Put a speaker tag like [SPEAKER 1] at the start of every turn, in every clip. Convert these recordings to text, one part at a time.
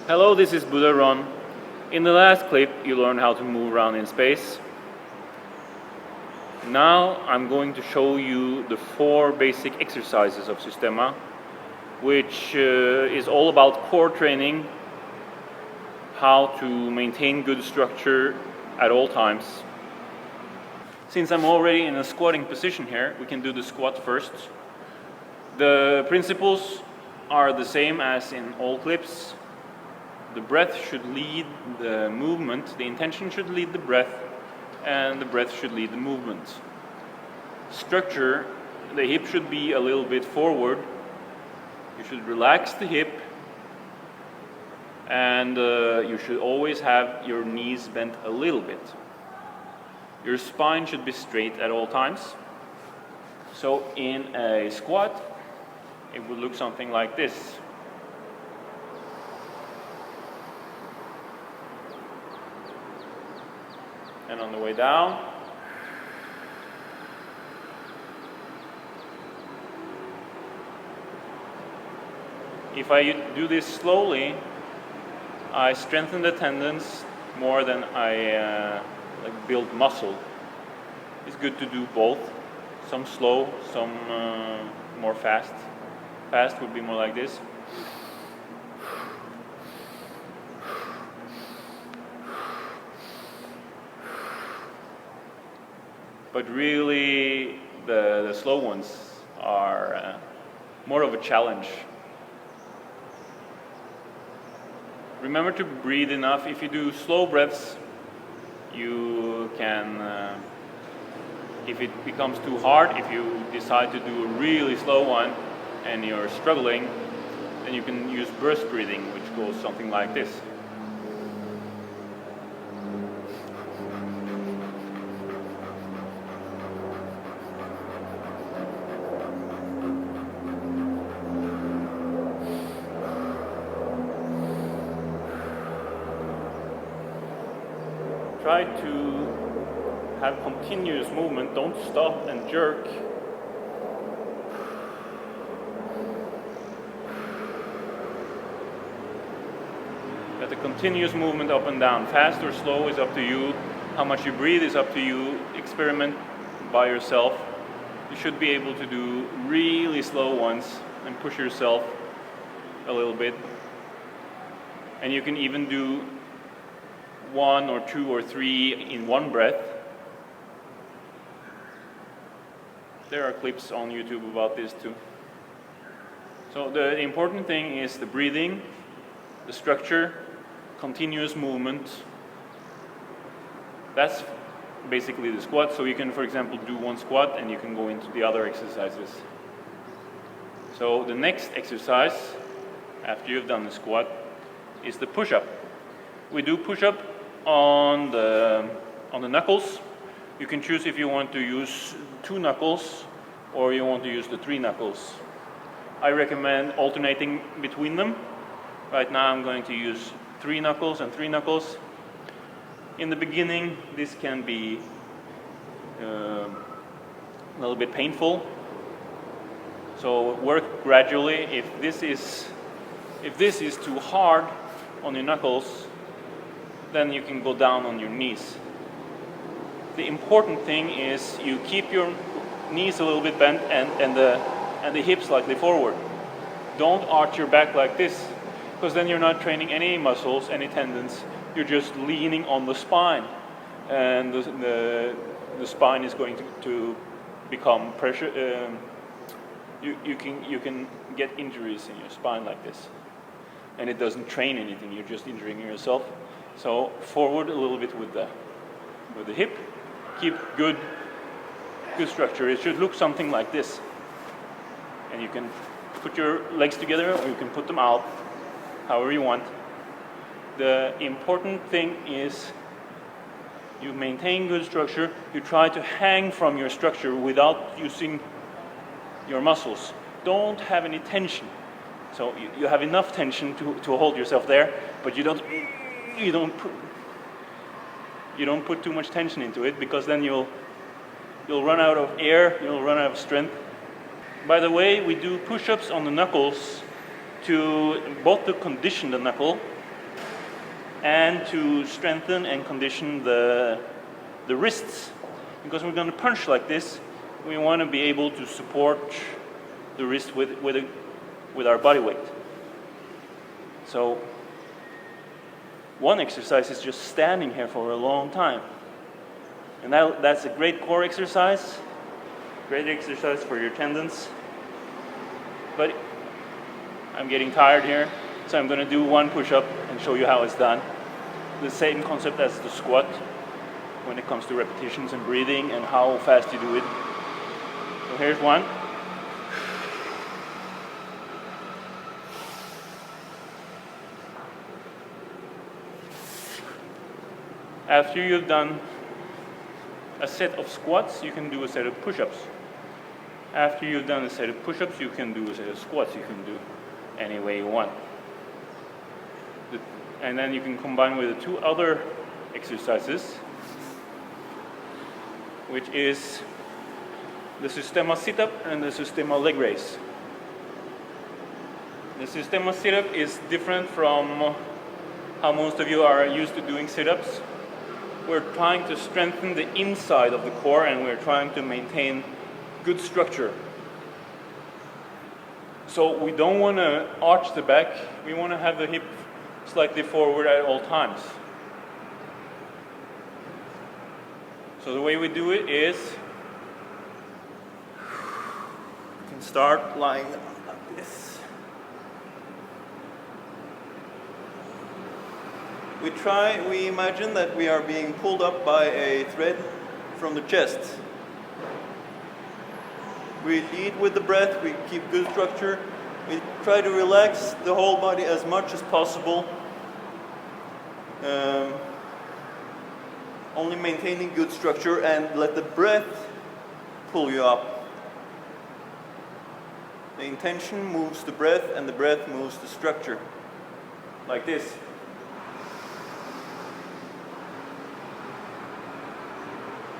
[SPEAKER 1] Hello, this is Buddha Ron. In the last clip, you learned how to move around in space. Now I'm going to show you the 4 basic exercises of Systema, which is all about core training, how to maintain good structure at all times. Since I'm already in a squatting position here, we can do the squat first. The principles are the same as in all clips. The breath should lead the movement, the intention should lead the breath, and the breath should lead the movement. Structure, the hip should be a little bit forward. You should relax the hip, and you should always have your knees bent a little bit. Your spine should be straight at all times. So in a squat, it would look something like this. And on the way down, if I do this slowly, I strengthen the tendons more than I build muscle. It's good to do both, some slow, some more fast. Fast would be more like this. But really, the slow ones are more of a challenge. Remember to breathe enough. If you do slow breaths, you can, if it becomes too hard, if you decide to do a really slow one and you're struggling, then you can use burst breathing, which goes something like this. Try to have continuous movement, don't stop and jerk. Get a continuous movement up and down. Fast or slow is up to you. How much you breathe is up to you. Experiment by yourself. You should be able to do really slow ones and push yourself a little bit. And you can even do 1 or 2 or 3 in one breath. There are clips on YouTube about this too. So the important thing is the breathing, the structure, continuous movement. That's basically the squat. So you can, for example, do one squat and you can go into the other exercises. So the next exercise, after you've done the squat, is the push-up. We do push-up on the knuckles. You can choose if you want to use 2 knuckles or you want to use the 3 knuckles. I recommend alternating between them. Right now I'm going to use 3 knuckles and 3 knuckles. In the beginning, this can be a little bit painful. So work gradually. If this is too hard on your knuckles, then you can go down on your knees. The important thing is you keep your knees a little bit bent and the hips slightly forward. Don't arch your back like this, because then you're not training any muscles, any tendons. You're just leaning on the spine, and the spine is going to become pressure. You can get injuries in your spine like this, and it doesn't train anything. You're just injuring yourself. So forward a little bit with the hip. Keep good structure. It should look something like this. And you can put your legs together or you can put them out, however you want. The important thing is you maintain good structure. You try to hang from your structure without using your muscles. Don't have any tension. So you have enough tension to hold yourself there, but you don't put too much tension into it, because then you'll run out of air, you'll run out of strength. By the way, we do push-ups on the knuckles to both to condition the knuckle and to strengthen and condition the wrists. Because we're going to punch like this, we want to be able to support the wrist with our body weight. So one exercise is just standing here for a long time. And that's a great core exercise, great exercise for your tendons. But I'm getting tired here, so I'm going to do one push-up and show you how it's done. The same concept as the squat when it comes to repetitions and breathing and how fast you do it. So here's one. After you've done a set of squats, you can do a set of push-ups. After you've done a set of push-ups, you can do a set of squats. You can do any way you want. And then you can combine with the two other exercises, which is the Systema sit-up and the Systema leg raise. The Systema sit-up is different from how most of you are used to doing sit-ups. We're trying to strengthen the inside of the core, and we're trying to maintain good structure. So we don't want to arch the back. We want to have the hip slightly forward at all times. So the way we do it is, you can start lying like this. We imagine that we are being pulled up by a thread from the chest. We lead with the breath, we keep good structure, we try to relax the whole body as much as possible, only maintaining good structure, and let the breath pull you up. The intention moves the breath, and the breath moves the structure, like this.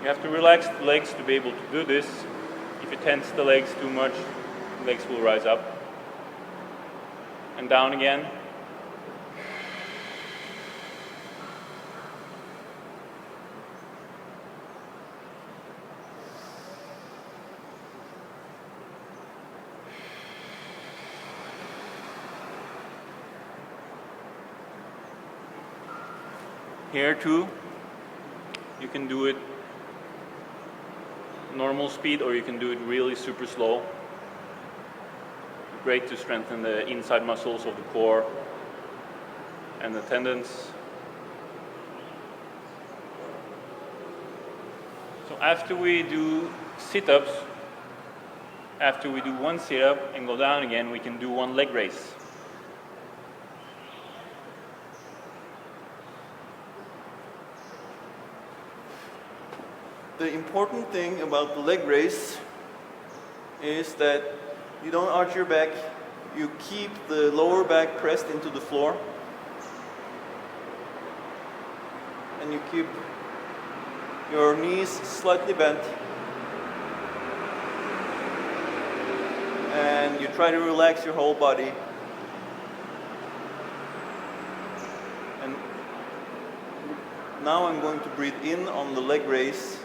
[SPEAKER 1] You have to relax the legs to be able to do this. If you tense the legs too much, the legs will rise up. And down again. Here too, you can do it normal speed, or you can do it really super slow. Great to strengthen the inside muscles of the core and the tendons. So after we do sit-ups, after we do one sit-up and go down again, we can do one leg raise. The important thing about the leg raise is that you don't arch your back, you keep the lower back pressed into the floor, and you keep your knees slightly bent, and you try to relax your whole body. And now I'm going to breathe in on the leg raise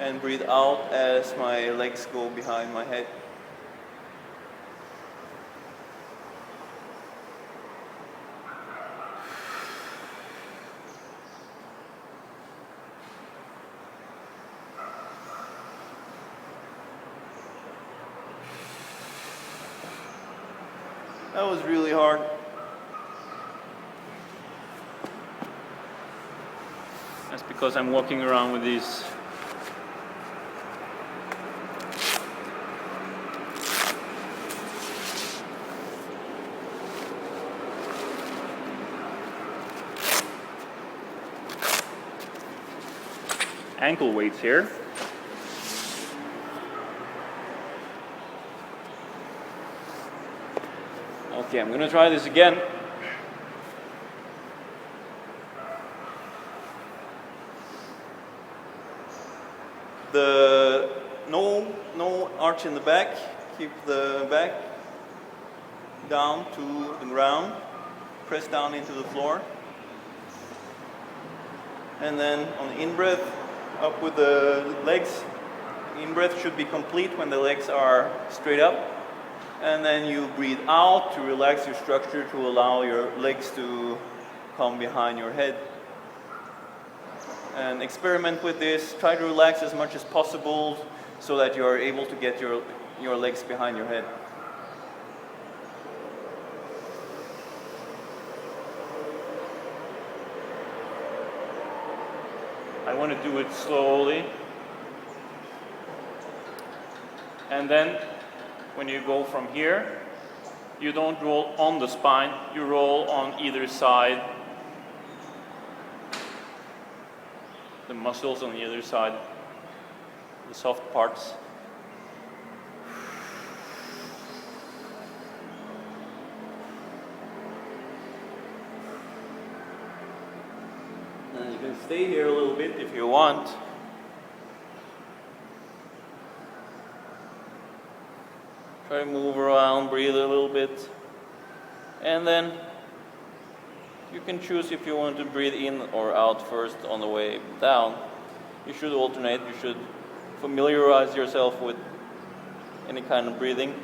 [SPEAKER 1] and breathe out as my legs go behind my head. That was really hard. That's because I'm walking around with these ankle weights here. Okay, I'm gonna try this again. No arch in the back. Keep the back down to the ground. Press down into the floor.
[SPEAKER 2] And then on the in-breath, up with the legs. In-breath should be complete when the legs are straight up. And then you breathe out to relax your structure to allow your legs to come behind your head. And experiment with this. Try to relax as much as possible so that you are able to get your legs behind your head.
[SPEAKER 1] I want to do it slowly. And then when you go from here, you don't roll on the spine, you roll on either side. The muscles on the other side, the soft parts.
[SPEAKER 2] And you can stay here a little bit if you want. Try to move around, breathe a little bit. And then you can choose if you want to breathe in or out first on the way down. You should alternate, you should familiarize yourself with any kind of breathing.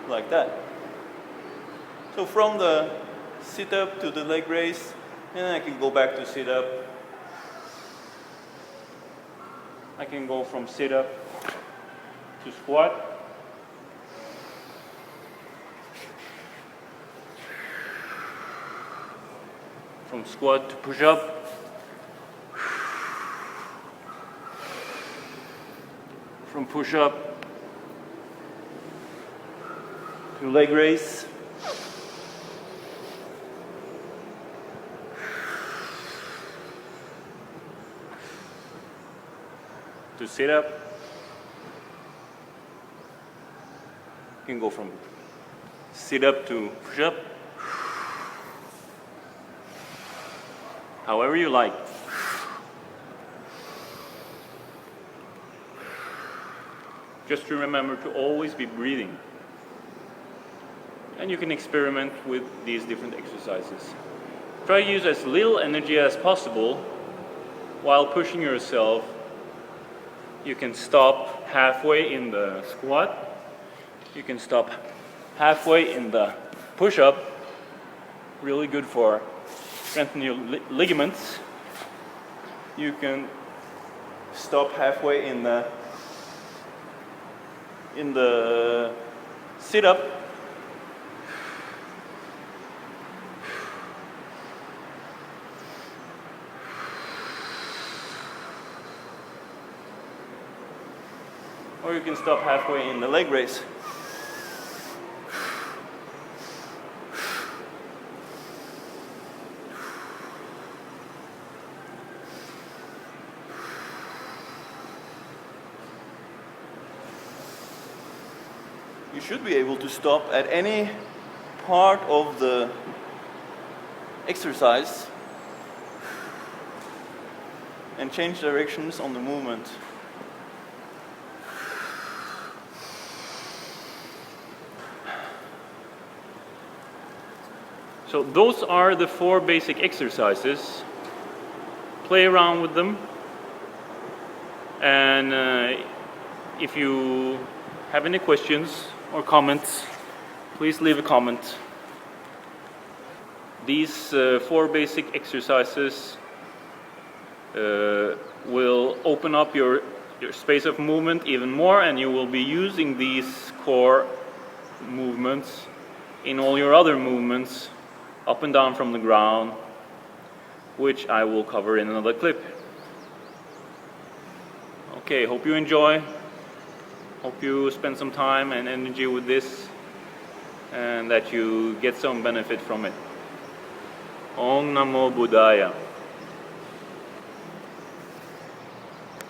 [SPEAKER 2] Like that. So from the sit up to the leg raise, and then I can go back to sit up.
[SPEAKER 1] I can go from sit up to squat. From squat to push up. From push up
[SPEAKER 2] To leg raise.
[SPEAKER 1] to sit up. You can go from sit up to push up. However you like. Just to remember to always be breathing. And you can experiment with these different exercises. Try to use as little energy as possible while pushing yourself. You can stop halfway in the squat. You can stop halfway in the push-up. Really good for strengthening your ligaments.
[SPEAKER 2] You can stop halfway in the sit-up. Or you can stop halfway in the leg raise. You should be able to stop at any part of the exercise and change directions on the movement.
[SPEAKER 1] So those are the 4 basic exercises. Play around with them. And if you have any questions or comments, please leave a comment. These 4 basic exercises will open up your space of movement even more, and you will be using these core movements in all your other movements, up and down from the ground, which I will cover in another clip. Okay, hope you enjoy. Hope you spend some time and energy with this and that you get some benefit from it. Om Namo Buddhaya.